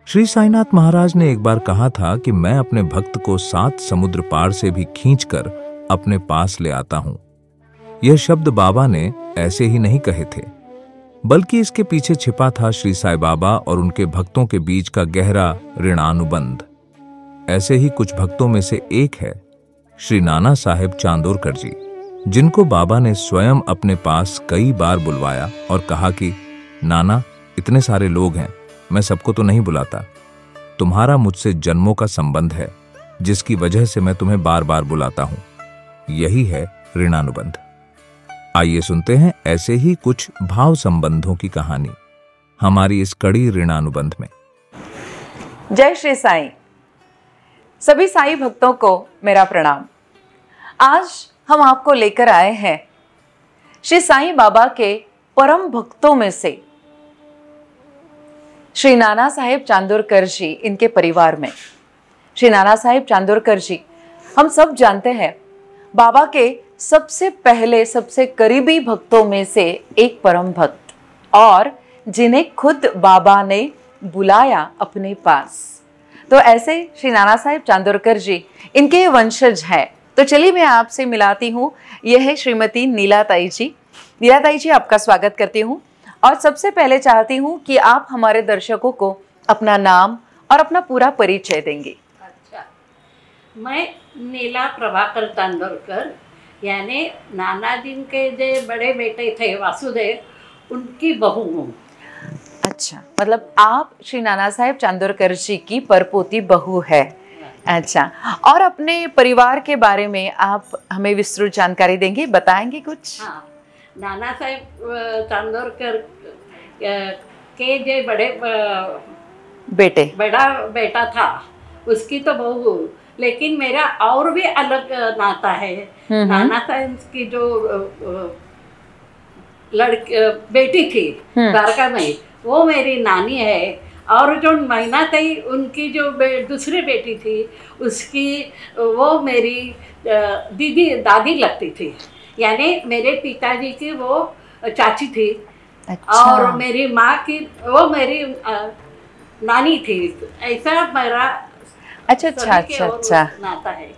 श्री साईनाथ महाराज ने एक बार कहा था कि मैं अपने भक्त को 7 समुद्र पार से भी खींचकर अपने पास ले आता हूं। यह शब्द बाबा ने ऐसे ही नहीं कहे थे, बल्कि इसके पीछे छिपा था श्री साईं बाबा और उनके भक्तों के बीच का गहरा ऋणानुबंध। ऐसे ही कुछ भक्तों में से एक है श्री नाना साहेब चांदोरकर जी, जिनको बाबा ने स्वयं अपने पास कई बार बुलवाया और कहा कि नाना, इतने सारे लोग हैं, मैं सबको तो नहीं बुलाता। तुम्हारा मुझसे जन्मों का संबंध है, जिसकी वजह से मैं तुम्हें बार बार बुलाता हूं। यही है ऋणानुबंध। आइए सुनते हैं ऐसे ही कुछ भाव संबंधों की कहानी हमारी इस कड़ी ऋणानुबंध में। जय श्री साईं। सभी साईं भक्तों को मेरा प्रणाम। आज हम आपको लेकर आए हैं श्री साईं बाबा के परम भक्तों में से श्री नाना साहेब चांदोरकर जी, इनके परिवार में। श्री नाना साहेब चांदोरकर जी, हम सब जानते हैं, बाबा के सबसे पहले सबसे करीबी भक्तों में से एक परम भक्त, और जिन्हें खुद बाबा ने बुलाया अपने पास। तो ऐसे श्री नाना साहेब चांदोरकर जी, इनके वंशज हैं। तो चलिए मैं आपसे मिलाती हूँ। यह है श्रीमती नीलाताई जी। नीलाताई जी, आपका स्वागत करती हूँ। और सबसे पहले चाहती हूँ कि आप हमारे दर्शकों को अपना नाम और अपना पूरा परिचय देंगे। अच्छा, मैं नीला प्रभाकर चांदोरकर, यानी नाना जी के जो बड़े बेटे थे वासुदेव, उनकी बहू हूँ। अच्छा, मतलब आप श्री नाना साहेब चांदोरकर जी की परपोती बहू है। अच्छा, और अपने परिवार के बारे में आप हमें विस्तृत जानकारी देंगे, बताएंगे कुछ? हाँ, नाना साहेब चांदोरकर के जो बड़ा बेटा था, उसकी तो बहू, लेकिन मेरा और भी अलग नाता है। नाना साहेब की जो बेटी थी द्वारका में, वो मेरी नानी है। और जो मैना थी, उनकी जो दूसरी बेटी थी, उसकी वो मेरी दादी लगती थी, यानी मेरे पिताजी की वो चाची थी। अच्छा। और मेरी माँ की वो मेरी नानी थी। ऐसा मेरा अच्छा नाता है।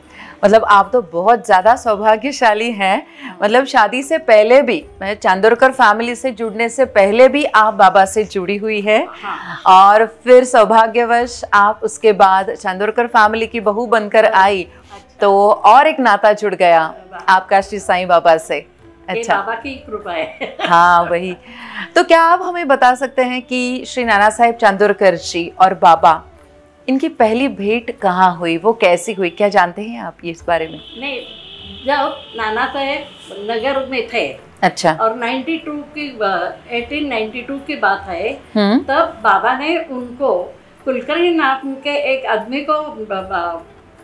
मतलब आप तो बहुत ज्यादा सौभाग्यशाली हैं। मतलब शादी से पहले भी, चांदोरकर फैमिली से जुड़ने से पहले भी आप बाबा से जुड़ी हुई है। हाँ। और फिर सौभाग्यवश आप उसके बाद चांदोरकर फैमिली की बहू बनकर आई। अच्छा। तो और एक नाता जुड़ गया आपका श्री साईं बाबा से। अच्छा, बाबा की कृपा है। हाँ, वही। तो क्या आप हमें बता सकते हैं कि श्री नाना साहेब चांदोरकर जी और बाबा, इनकी पहली भेंट कहाँ हुई, वो कैसी हुई, क्या जानते हैं आप ये इस बारे में? नहीं, जब नाना साहेब नगर में थे, अच्छा, और 1892 की बात है, तब बाबा ने उनको कुलकर्णी नाम के एक आदमी को,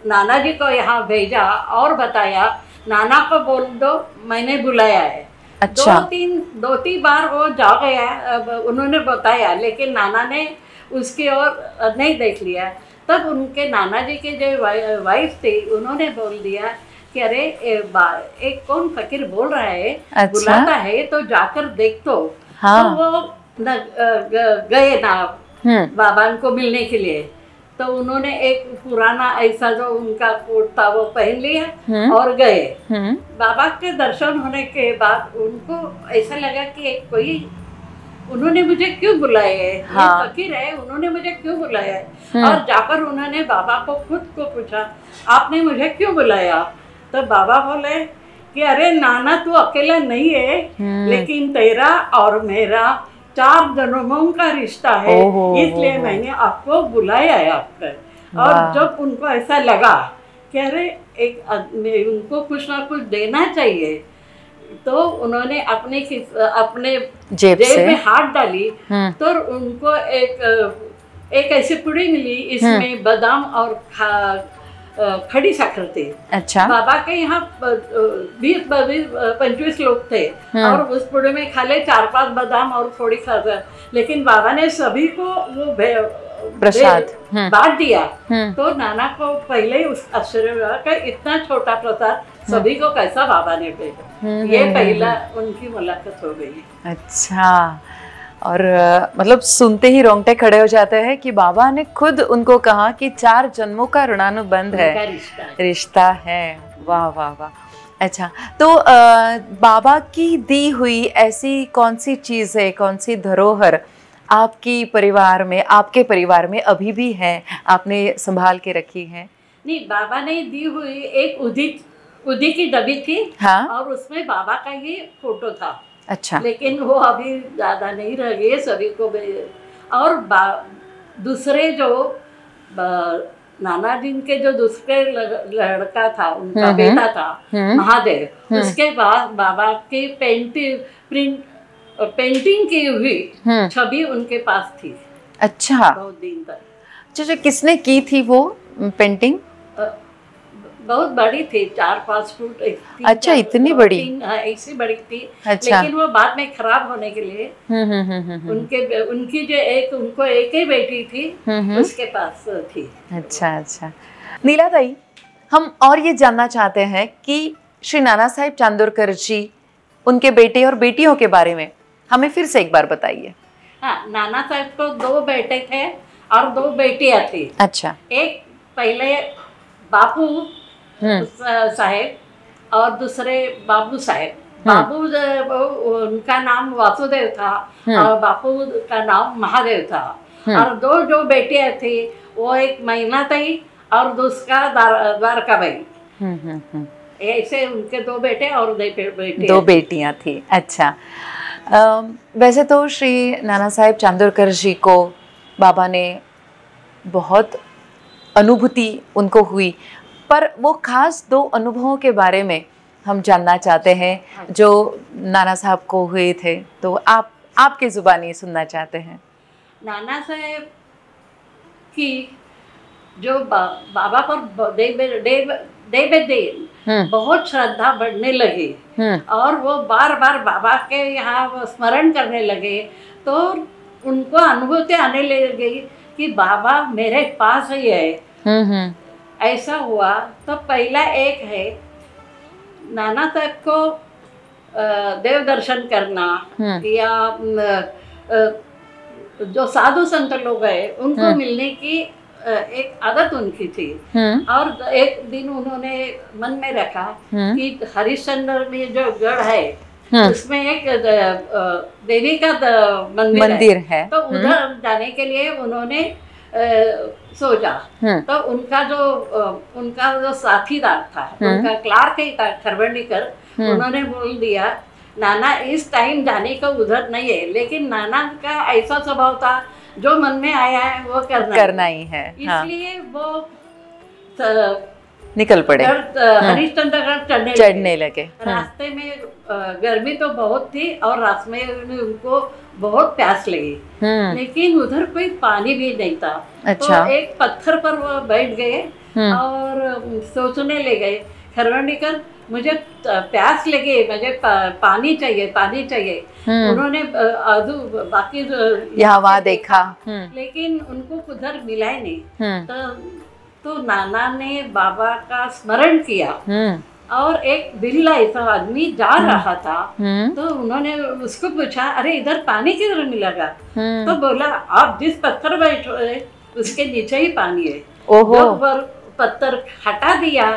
नाना जी को यहाँ भेजा और बताया, नाना को बोल दो मैंने बुलाया है। अच्छा। दो तीन बार वो जा गया, उन्होंने बताया, लेकिन नाना ने उसकी ओर नहीं देख लिया। तब उनके नाना जी के जो वाइफ थी, उन्होंने बोल दिया कि अरे एक कौन फकीर बोल रहा है। अच्छा। बुलाता है तो जाकर देख तो। हाँ। तो वो गए ना बाबा को मिलने के लिए। तो उन्होंने एक पुराना ऐसा जो उनका कोट था वो पहन लिया और गए। बाबा के दर्शन होने के बाद उनको ऐसा लगा कि कोई, उन्होंने मुझे क्यों बुलाया है। हाँ। ये फकीर है, उन्होंने मुझे क्यों बुलाया है। और जाकर उन्होंने बाबा को खुद को पूछा, आपने मुझे क्यों बुलाया। तो बाबा बोले कि अरे नाना, तू अकेला नहीं है, लेकिन तेरा और मेरा 4 जन्मों का रिश्ता है, इसलिए मैंने आपको बुलाया है आपका। और जब उनको ऐसा लगा कि अरे एक उनको कुछ ना कुछ देना चाहिए, तो उन्होंने अपने जेब में हाथ डाली, तो उनको एक ऐसी पुड़ी मिली, इसमें बादाम और खड़ी शक्कर थी। अच्छा। बाबा के यहाँ 20-25 लोग थे, और उस पुड़ी में खाली 4-5 बादाम और थोड़ी खजूर, लेकिन बाबा ने सभी को वो प्रसाद बांट दिया। तो नाना को पहले ही उस आश्चर्य हुआ कि इतना छोटा प्रसाद सभी को कैसा बाबा ने भेजा। ये पहला उनकी मुलाकात हो गई। अच्छा, और मतलब सुनते ही रोंगटे खड़े हो जाते हैं कि बाबा ने खुद उनको कहा कि 4 जन्मों का ऋणानुबंध है, रिश्ता है। वाह वाह वाह। अच्छा, तो बाबा की दी हुई ऐसी कौन सी चीज़ है, कौन सी धरोहर आपकी परिवार में, आपके परिवार में अभी भी है, आपने संभाल के रखी है? नहीं, बाबा ने दी हुई एक उदी की डब्बी थी। हाँ? और उसमें बाबा का ये फोटो था। अच्छा। लेकिन वो अभी ज़्यादा नहीं रह गए सभी को। और दूसरे जो नाना जी के जो दूसरे लड़का था, उनका बेटा था महादेव, उसके बाद बाबा की पेंटिंग की हुई छवि उनके पास थी। अच्छा, बहुत दिन तक। अच्छा, किसने की थी वो पेंटिंग? बहुत बड़ी थी, 4-5 फुट। अच्छा, इतनी बड़ी? ऐसी बड़ी थी। अच्छा। लेकिन वो बाद में खराब होने के लिए उनकी जो उनको एक ही बेटी थी, उसके पास थी। अच्छा अच्छा। नीला ताई, हम और ये जानना चाहते हैं कि श्री नाना साहेब चांदोरकर जी, उनके बेटे और बेटियों के बारे में हमें फिर से एक बार बताइए। हाँ, नाना साहब को 2 बेटे थे और 2 बेटियां थी। अच्छा। एक पहले बापू साहेब और दूसरे बाबू साहेब। बाबू उनका नाम वासुदेव था और बापू का नाम महादेव था। और 2 जो बेटियां थी, वो एक मैना थी और दूसरा द्वारकाबाई। ऐसे उनके 2 बेटे और 2 बेटियां थी। अच्छा, वैसे तो श्री नाना साहेब चांदोरकर जी को बाबा ने बहुत अनुभूति उनको हुई, पर वो खास 2 अनुभवों के बारे में हम जानना चाहते हैं जो नाना साहब को हुए थे, तो आपके जुबानी सुनना चाहते हैं। नाना साहब की जो बाबा पर डे बहुत श्रद्धा बढ़ने लगी और वो बार बार बाबा के यहाँ स्मरण करने लगे, तो उनको अनुभूति आने लगी कि बाबा मेरे पास ही है। ऐसा हुआ तो पहला एक है, नाना साहब को देव दर्शन करना या जो साधु संत लोग हैं उनको मिलने की एक आदत उनकी थी। और एक दिन उन्होंने मन में रखा कि हरिश्चंद्र में जो गढ़ है उसमें एक देवी का मंदिर है, तो उधर जाने के लिए उन्होंने सोचा। तो उनका जो साथीदार था, उनका क्लार्क ही था खरवंडीकर, उन्होंने बोल दिया नाना इस टाइम जाने का उधर नहीं है, लेकिन नाना का ऐसा स्वभाव था जो मन में आया है वो करना ही है। इसलिए वो निकल पड़े, हरिश्चंद्रगढ़ चढ़ने लगे। रास्ते में गर्मी तो बहुत थी और रास्ते में उनको बहुत प्यास लगी, लेकिन उधर कोई पानी भी नहीं था। अच्छा। तो एक पत्थर पर वो बैठ गए और सोचने लगे, खरवंडीकर मुझे प्यास लगी, मुझे पानी चाहिए। उन्होंने बाकी यहाँ वहाँ देखा, लेकिन उनको उधर मिला ही नहीं। तो नाना ने बाबा का स्मरण किया और एक बिल्ला ऐसा आदमी जा रहा था, तो उन्होंने उसको पूछा, अरे इधर पानी किधर मिलेगा? तो बोला आप जिस पत्थर बैठे उसके नीचे ही पानी है। जब पत्थर हटा दिया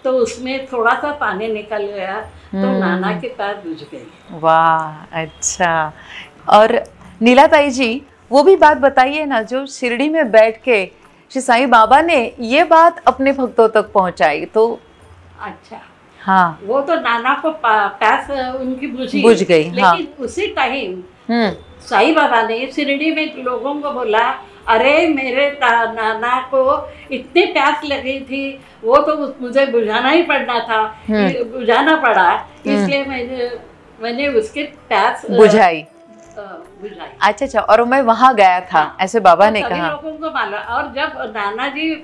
तो उसमें थोड़ा सा पानी निकल गया, तो नाना के पैर बुझ गए। वाह, अच्छा। और नीला ताई जी, वो भी बात बताइए ना जो शिरडी में बैठ के श्री साईं बाबा ने ये बात अपने भक्तों तक पहुंचाई। तो अच्छा, हाँ, वो तो नाना को प्यास उनकी बुझ गई। लेकिन हाँ। उसी टाइम साईं बाबा ने शिरडी में लोगों को बोला, अरे मेरे नाना को इतनी प्यास लगी थी, वो तो मुझे बुझाना ही पड़ना था, बुझाना पड़ा, इसलिए मैंने उसके प्यास बुझाई। अच्छा, और मैं वहाँ गया था। हाँ। ऐसे बाबा ने कहा। लोगों को मालूम, और जब नाना जी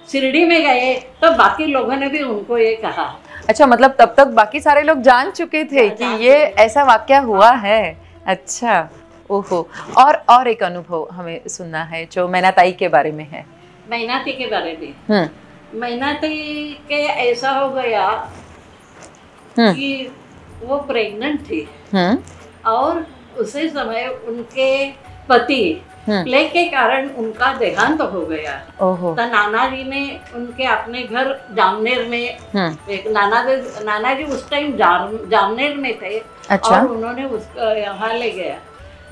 शिरडी में गए तो बाकी लोगों ने भी उनको ये कहा। अच्छा, मतलब तब तक बाकी सारे लोग जान चुके थे कि ये ऐसा वाकया हुआ है। अच्छा, ओहो। और एक अनुभव हमें सुनना है जो मैनाताई के बारे में है। मैनाती के बारे में मैनाती के ऐसा हो गया कि वो प्रेग्नेंट थी और उसी समय उनके पति प्लेग के कारण उनका देहांत हो गया। ओहो। तो नाना जी ने उनके अपने घर जामनेर में एक नाना जी उस टाइम जामनेर में थे। अच्छा। और उन्होंने उसको यहाँ ले गया।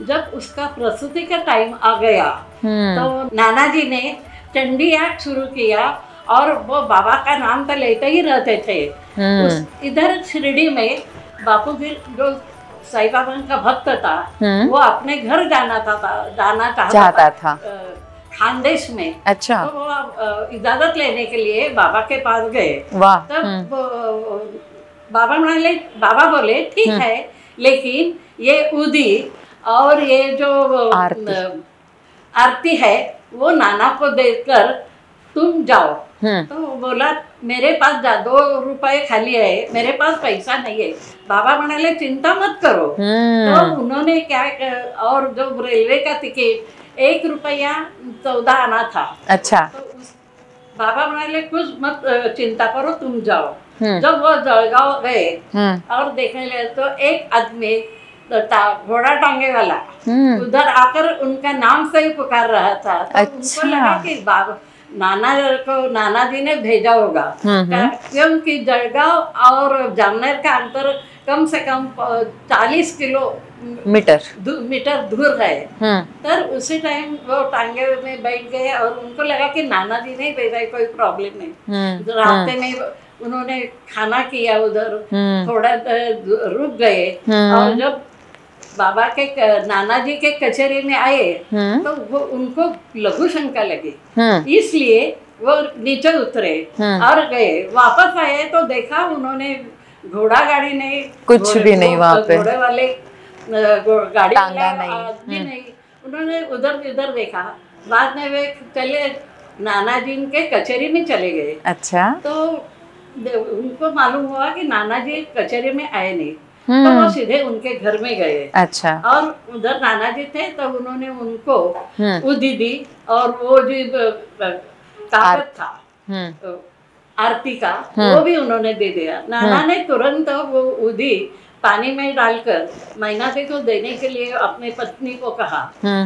जब उसका प्रसूति का टाइम आ गया तो नाना जी ने चंडी याग शुरू किया और वो बाबा का नाम तो लेते ही रहते थे। इधर शिरडी में बापू जी जो साईं बाबा का भक्त था वो अपने घर जाना चाहता था खानदेश में। अच्छा। तो वो इजाजत लेने के लिए बाबा के पास गए। वाह। तब बाबा बोले ठीक है, लेकिन ये उदी और ये जो आरती है वो नाना को देकर तुम जाओ। तो बोला मेरे पास 2 रुपए खाली है, मेरे पास पैसा नहीं है। बाबा म्हणाले चिंता मत करो। तो उन्होंने क्या, और जो रेलवे का टिकट 1 रुपया 14 आना था। अच्छा। तो बाबा म्हणाले कुछ मत चिंता करो, तुम जाओ। जब वो जलगांव गए और देखने लगे तो एक आदमी घोड़ा टांगे वाला उधर आकर उनका नाम से ही पुकार रहा था। तो उनको लगा कि बाबा नाना जी ने भेजा होगा, क्योंकि जलगांव और जामनेर का अंतर कम से कम 40 किलोमीटर दूर है। तर उसी टाइम वो टांगे में बैठ गए और उनको लगा कि नाना जी ने भेजा, कोई प्रॉब्लम नहीं। रास्ते में उन्होंने खाना किया, उधर थोड़ा रुक गए। और जब बाबा के नाना जी के कचहरी में आए तो वो उनको लघु शंका लगी, इसलिए वो नीचे उतरे और गए। वापस आए तो देखा उन्होंने घोड़ा गाड़ी नहीं, कुछ भी नहीं वहाँ पे, घोड़े वाले गाड़ी भी नहीं। उन्होंने उधर इधर देखा। बाद में वे चले नाना जी के कचहरी में चले गए। अच्छा। तो उनको मालूम हुआ कि नाना जी कचहरी में आए नहीं, तो वो सीधे उनके घर में गए। अच्छा। और उधर नाना जी थे तो उन्होंने उनको उदी दी और वो जो कागज था आरती का वो भी उन्होंने दे दिया। नाना ने तुरंत वो उदी पानी में डालकर मैना जी को देने के लिए अपने पत्नी को कहा।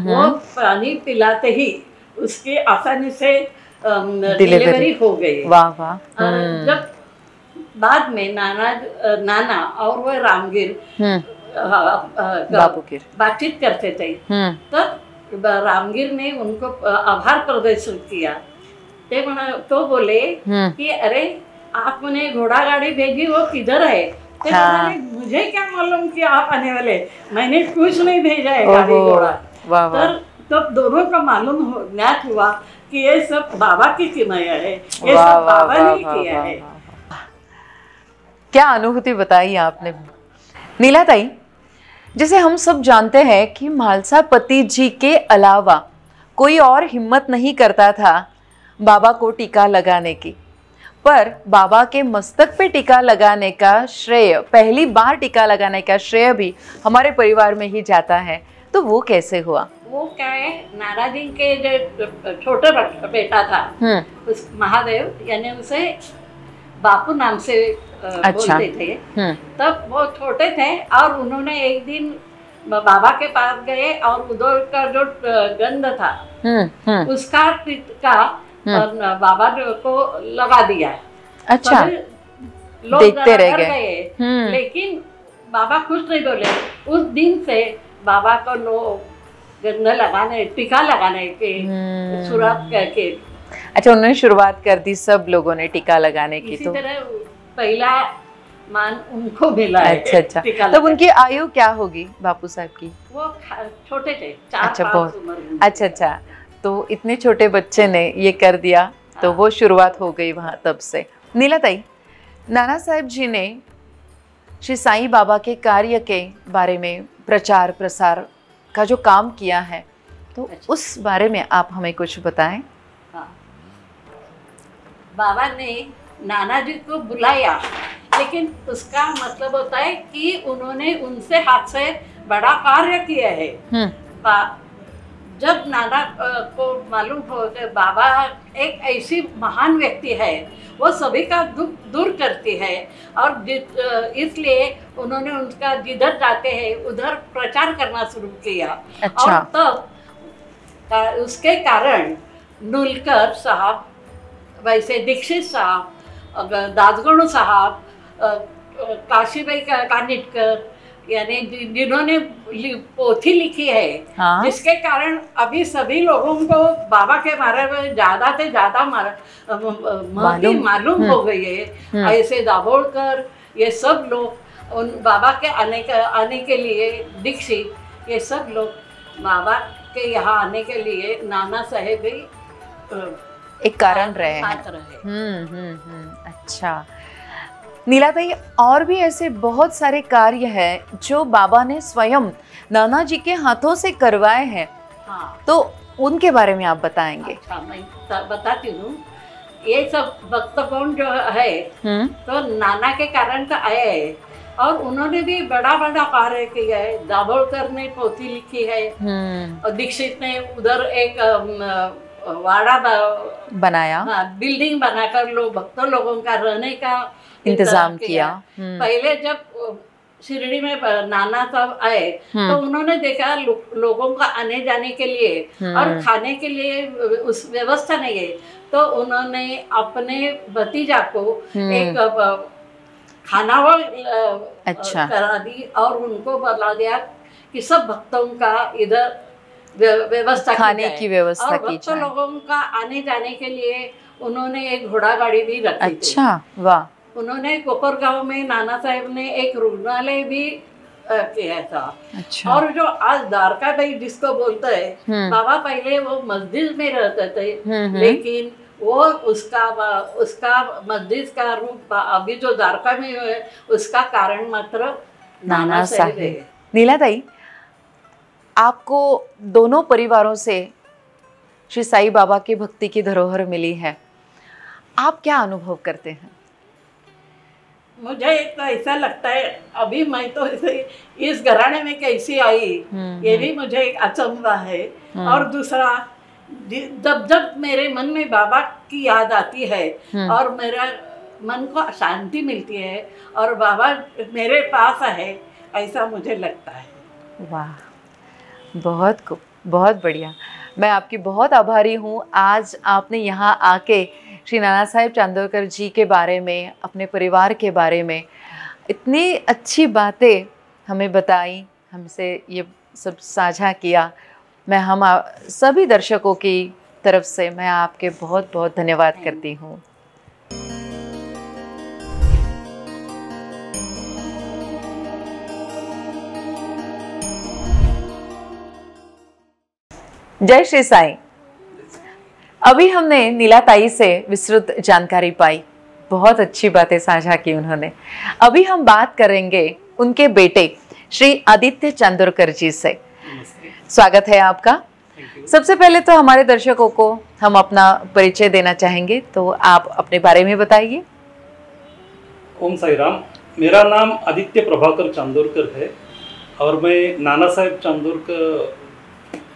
वो पानी पिलाते ही उसकी आसानी से डिलीवरी हो गई। वाह वाह। जब बाद में नाना और वो रामगिर बातचीत करते थे, तब रामगिर ने उनको आभार प्रदर्शित किया। तो बोले कि अरे आपने घोड़ा गाड़ी भेजी, वो किधर है? मुझे क्या मालूम कि आप आने वाले, मैंने कुछ नहीं भेजा है गाड़ी घोड़ा। तब दोनों का मालूम ज्ञात हुआ कि ये सब बाबा की किमाया है, ये सब बाबा ने किया है। क्या अनुभूति बताई आपने नीला ताई। जैसे हम सब जानते हैं कि म्हालसा पति जी के अलावा कोई और हिम्मत नहीं करता था बाबा को टीका लगाने की, पर बाबा के मस्तक पे टीका लगाने का श्रेय, पहली बार टीका लगाने का श्रेय भी हमारे परिवार में ही जाता है। तो वो कैसे हुआ? वो क्या है, नाना जी के जो छोटा बेटा था उस महादेव, यानी उसे बापू नाम से बोलते थे। तब वो छोटे थे और उन्होंने एक दिन बाबा के पास गए और उधर का जो गंध था उसका टिक्का बाबा को लगा दिया। अच्छा। लोग देखते रह गए, लेकिन बाबा कुछ नहीं बोले। उस दिन से बाबा को लोग गंध लगाने, टीका लगाने के शुरुआत करके। अच्छा, उन्होंने शुरुआत कर दी सब लोगों ने टीका लगाने की। इसी तरह पहला मान उनको मिला है। अच्छा अच्छा। तब उनकी आयु क्या होगी बापू साहब की? वो छोटे थे, 4-5 उम्र में। अच्छा अच्छा। तो इतने छोटे बच्चे ने ये कर दिया, तो वो शुरुआत हो गई वहाँ तब से। नीला ताई, नाना साहब जी ने श्री साईं बाबा के कार्य के बारे में प्रचार प्रसार का जो काम किया है, तो उस बारे में आप हमें कुछ बताएं। बाबा ने नाना जी को बुलाया, लेकिन उसका मतलब होता है कि उन्होंने उनसे हाथ से बड़ा कार्य किया है। जब नाना को मालूम हो कि बाबा एक ऐसी महान व्यक्ति है, वो सभी का दुख दूर करती है, और इसलिए उन्होंने उनका जिधर जाते हैं उधर प्रचार करना शुरू किया। अच्छा। और तब उसके कारण नुलकर साहब, वैसे दीक्षित साहब, दासगणु साहब, काशीबाई कानिटकर, यानी जिन्होंने पोथी लिखी है, हाँ। जिसके कारण अभी सभी लोगों को बाबा के बारे में ज़्यादा से ज़्यादा मालूम हो गई है। ऐसे दाभोलकर, ये सब लोग उन बाबा के आने के लिए, दीक्षित, ये सब लोग बाबा के यहाँ आने के लिए नाना साहेब भी एक कारण रहे हैं। अच्छा नीलाताई, और भी ऐसे बहुत सारे कार्य हैं जो बाबा ने स्वयं नाना जी के हाथों से करवाए हैं। हाँ। तो उनके बारे में आप बताएंगे? अच्छा, मैं बताती हूँ। ये सब भक्तगण जो है तो नाना के कारण तो आए हैं, और उन्होंने भी बड़ा बड़ा कार्य किया है। दाभोलकर ने पोथी लिखी है, और दीक्षित ने उधर एक वाड़ा बनाया, बिल्डिंग बनाकर भक्तों लोगों का रहने का इंतजाम किया। पहले जब शिरडी में नाना साहब आए तो उन्होंने देखा लोगों का आने जाने के लिए और खाने के लिए उस व्यवस्था नहीं है, तो उन्होंने अपने भतीजा को एक खानावळ करा दी, और उनको बता दिया कि सब भक्तों का इधर व्यवस्था खाने की व्यवस्था की जाए। लोगों का आने जाने के लिए उन्होंने एक घोड़ा गाड़ी भी रखी थी। अच्छा, वाह। उन्होंने कोपरगांव में नाना साहब ने एक रुग्णालय भी किया था। अच्छा। और जो आज द्वारका भाई जिसको बोलते हैं, बाबा पहले वो मस्जिद में रहते थे, लेकिन वो उसका मस्जिद का रूप अभी जो द्वारका में है उसका कारण मात्र नाना साहब है। नीलाताई, आपको दोनों परिवारों से श्री साईं बाबा की भक्ति की धरोहर मिली है, आप क्या अनुभव करते हैं? मुझे तो ऐसा लगता है, अभी मैं तो इस घराने में कैसी आई ये भी मुझे एक अचंभा है। और दूसरा, जब जब मेरे मन में बाबा की याद आती है और मेरा मन को शांति मिलती है और बाबा मेरे पास है, ऐसा मुझे लगता है। वाह, बहुत बढ़िया। मैं आपकी बहुत आभारी हूँ। आज आपने यहाँ आके श्री नाना साहेब चांदोरकर जी के बारे में, अपने परिवार के बारे में इतनी अच्छी बातें हमें बताई, हमसे ये सब साझा किया। मैं हम सभी दर्शकों की तरफ से मैं आपके बहुत बहुत धन्यवाद करती हूँ। जय श्री साईं। अभी हमने नीलाताई से विस्तृत जानकारी पाई, बहुत अच्छी बातें साझा की उन्होंने। अभी हम बात करेंगे उनके बेटे श्री आदित्य चांदोरकर जी से। स्वागत है आपका। सबसे पहले तो हमारे दर्शकों को हम अपना परिचय देना चाहेंगे, तो आप अपने बारे में बताइए। ओम साई राम। मेरा नाम आदित्य प्रभाकर चांदोरकर है और मैं नाना साहेब चांदोरकर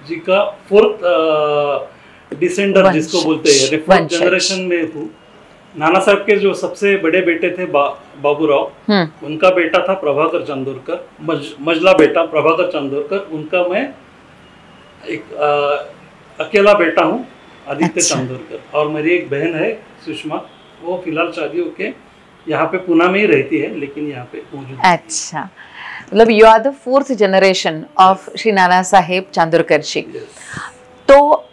जी का 4th डिसेंडर जिसको बोलते हैं, 4th जनरेशन में हूँ। नाना साहब के जो सबसे बड़े बेटे थे बाबूराव, उनका बेटा था प्रभाकर चांदोरकर, मजला बेटा प्रभाकर चांदोरकर, उनका मैं एक अकेला बेटा हूँ आदित्य चांदोरकर। और मेरी एक बहन है सुषमा, वो फिलहाल शादी होके यहाँ पे पुणे में ही रहती है, लेकिन यहाँ पे मौजूद। अच्छा, मतलब you are the 4th generation of Shri Nana Saheb Chandorkar जी। तो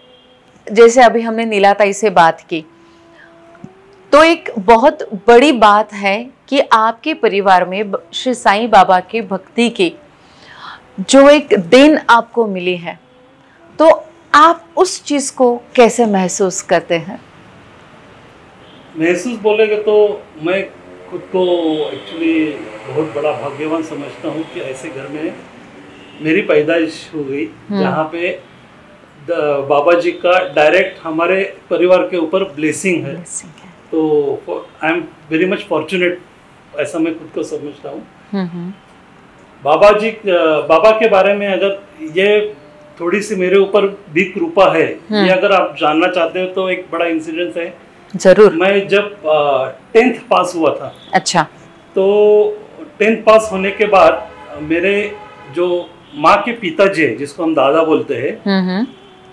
जैसे अभी हमने नीलाताई से बात की, तो एक बहुत बड़ी बात है कि आपके परिवार में श्री साईं बाबा की भक्ति की जो एक देन आपको मिली है, तो आप उस चीज को कैसे महसूस करते हैं? महसूस बोलेगे तो मैं खुद को एक्चुअली बहुत बड़ा भाग्यवान समझता हूँ कि ऐसे घर में मेरी पैदाइश हो गई जहाँ पे बाबा जी का डायरेक्ट हमारे परिवार के ऊपर ब्लेसिंग है। तो I am very much fortunate, ऐसा मैं खुद को समझता हूँ। बाबा के बारे में अगर ये थोड़ी सी मेरे ऊपर भी कृपा है, ये अगर आप जानना चाहते हो तो एक बड़ा इंसिडेंस है। जरूर। मैं जब 10th पास हुआ था, अच्छा, तो 10th पास होने के बाद मेरे जो माँ के पिताजी है, जिसको हम दादा बोलते हैं,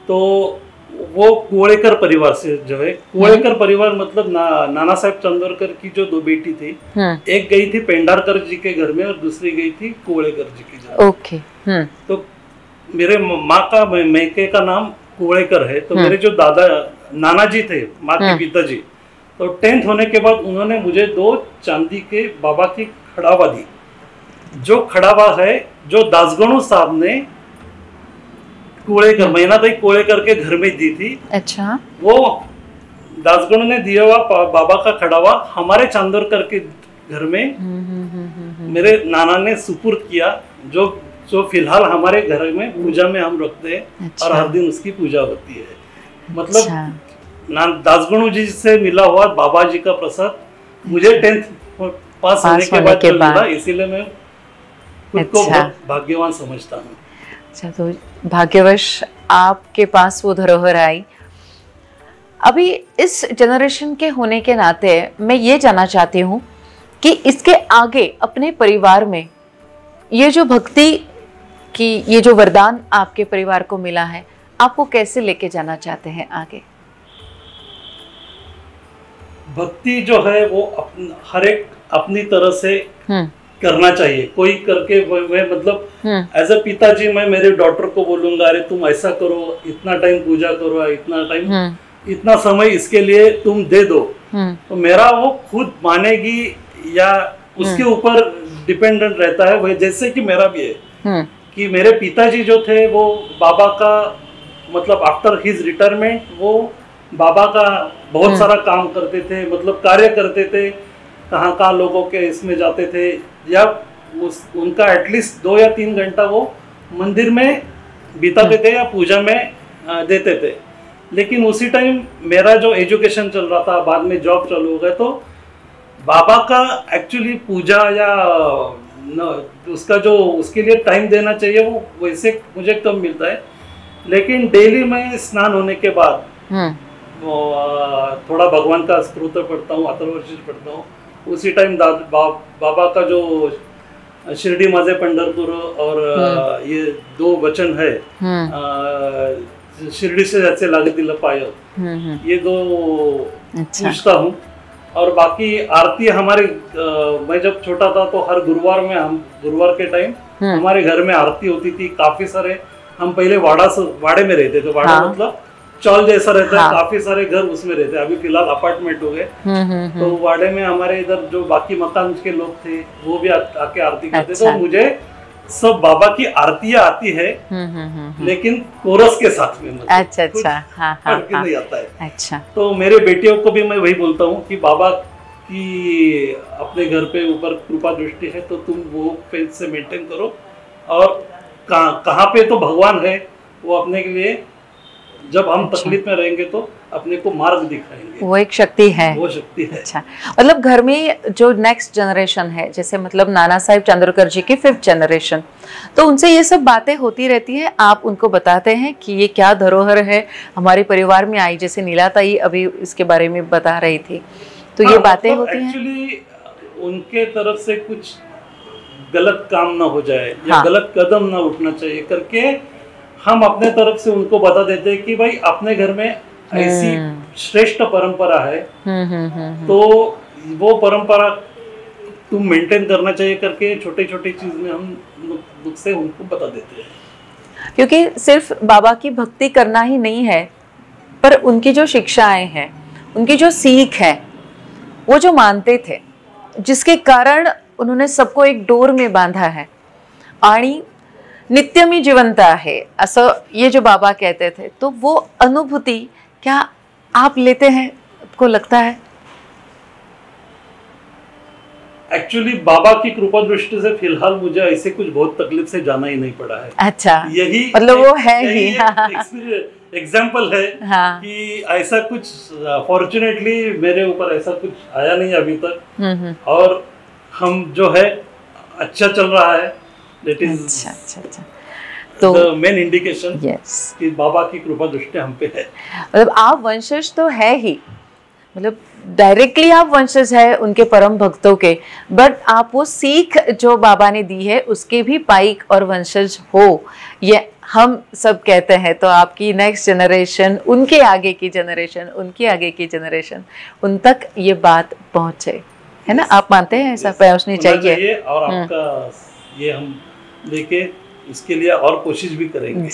तो वो कुवड़ेकर परिवार से जो है, कुवड़ेकर परिवार मतलब नाना साहेब चांदोरकर की जो 2 बेटी थी, एक गई थी पेंडारकर जी के घर में और दूसरी गई थी कुवड़ेकर जी के घर। ओके। तो मेरे माँ का मैके का नाम कुवड़ेकर है, तो मेरे जो दादा नाना जी थे, माँ के पिताजी, तो 10th होने के बाद उन्होंने मुझे 2 चांदी के बाबा की खड़ावा दी। जो खड़ावा है जो दासगणु साहब ने कुवड़ेकर, महीनाताई कुवड़ेकर के घर में दी थी। अच्छा। वो दासगणु ने दिया हुआ बाबा का खड़ावा हमारे चांदोरकर के घर में मेरे नाना ने सुपुर्द किया, जो फिलहाल हमारे घर में पूजा में हम रखते हैं। अच्छा। और हर दिन उसकी पूजा होती है। मतलब अच्छा। दासगणु जी से मिला हुआ बाबा जी का प्रसाद मुझे 10th पास होने के बाद मिला, इसीलिए मैं खुद को बहुत भाग्यवान समझता हूँ। अच्छा, तो भाग्यवश आपके पास वो धरोहर आई। अभी इस जनरेशन के होने के नाते मैं ये जानना चाहती हूँ कि इसके आगे अपने परिवार में ये जो भक्ति की, ये जो वरदान आपके परिवार को मिला है, आप वो कैसे लेके जाना चाहते हैं आगे? भक्ति जो है वो हर एक अपनी तरह से करना चाहिए। कोई करके मैं मतलब एज अ पिताजी मैं मेरे डॉटर को बोलूंगा, अरे तुम ऐसा करो, इतना टाइम पूजा करो, इतना टाइम, इतना समय इसके लिए तुम दे दो, तो मेरा वो खुद मानेगी या उसके ऊपर डिपेंडेंट रहता है। वह जैसे कि मेरा भी है कि मेरे पिताजी जो थे वो बाबा का मतलब आफ्टर हिज रिटायरमेंट वो बाबा का बहुत सारा काम करते थे, मतलब कार्य करते थे, कहाँ लोगों के इसमें जाते थे, या उनका एटलीस्ट 2 या 3 घंटा वो मंदिर में बिताते थे या पूजा में देते थे। लेकिन उसी टाइम मेरा जो एजुकेशन चल रहा था, बाद में जॉब चालू हो गया, तो बाबा का एक्चुअली पूजा या उसका जो उसके लिए टाइम देना चाहिए वो वैसे मुझे कम मिलता है। लेकिन डेली मैं स्नान होने के बाद थोड़ा भगवान का स्तोत्र पढ़ता हूँ, अथर्वशीष पढ़ता हूँ। उसी टाइम बाबा का जो शिरडी माझे पंढरपुर और ये 2 वचन है, शिरडी से जैसे लागे दिल पायो, ये 2 पूछता हूँ। और बाकी आरती हमारे मैं जब छोटा था तो हर गुरुवार में हम गुरुवार के टाइम हमारे घर में आरती होती थी। काफी सारे, हम पहले वाड़े में रहते थे, वाड़ा मतलब चौल जैसा रहता है, काफी सारे घर उसमें रहते हैं। अभी फिलहाल अपार्टमेंट हो गए, तो वाड़े में हमारे इधर जो बाकी मकान के लोग थे वो भी आके आरती करते थे। तो मुझे सब बाबा की आरतियां आती है, लेकिन कोरस के साथ में, मतलब अच्छा, नहीं आता है। अच्छा, तो मेरे बेटियों को भी मैं वही बोलता हूँ कि बाबा की अपने घर पे ऊपर कृपा दृष्टि है, तो तुम वो पेज से मेंटेन करो, और कहाँ पे तो भगवान है, वो अपने के लिए जब हम तकलीफ में रहेंगे तो अपने को मार्ग दिखाएंगे। वो एक शक्ति है, वो शक्ति है। अच्छा, मतलब घर में जो नेक्स्ट जनरेशन है, जैसे मतलब नाना साहेब चांदोरकर जी की 5th जनरेशन, तो उनसे ये सब बातें होती रहती हैं, आप उनको बताते हैं कि ये क्या धरोहर है हमारे परिवार में आई, जैसे नीलाताई अभी इसके बारे में बता रही थी, तो ये बातें मतलब होती हैं। एक्चुअली उनके तरफ से कुछ गलत काम ना हो जाए या गलत कदम ना उठना चाहिए करके हम अपने तरफ से उनको बता देते हैं कि भाई अपने घर में ऐसी श्रेष्ठ परंपरा है, तो वो परंपरा तुम मेंटेन करना चाहिए करके छोटे छोटे चीज में हम से उनको बता देते हैं। क्योंकि सिर्फ बाबा की भक्ति करना ही नहीं है, पर उनकी जो शिक्षाएं हैं, उनकी जो सीख है, वो जो मानते थे, जिसके कारण उन्होंने सबको एक डोर में बांधा है, आणि नित्यमी जीवंता है, असं ये जो बाबा कहते थे, तो वो अनुभूति क्या आप लेते हैं, आपको लगता है? एक्चुअली बाबा की कृपा दृष्टि से फिलहाल मुझे ऐसे कुछ बहुत तकलीफ से जाना ही नहीं पड़ा है। अच्छा, यही मतलब वो है ही एग्जाम्पल है कि ऐसा कुछ फॉर्चुनेटली मेरे ऊपर ऐसा कुछ आया नहीं अभी तक, और हम जो है अच्छा चल रहा है। अच्छा। तो द मेन इंडिकेशन यस, कि बाबा की कृपा दृष्टि हम पे है। मतलब आप वंशज तो है ही, मतलब डायरेक्टली आप वंशज है उनके परम भक्तों के, बट आप वो सीख जो बाबा ने दी है उसके भी पाइक और वंशज हो, ये हम सब कहते हैं। तो आपकी नेक्स्ट जनरेशन, उनके आगे की जनरेशन, उनके आगे की जनरेशन, उन तक ये बात पहुंचे, है ना? आप मानते हैं ऐसा पहुंचनी चाहिए? और आपका ये हम लेके इसके लिए और कोशिश भी करेंगे।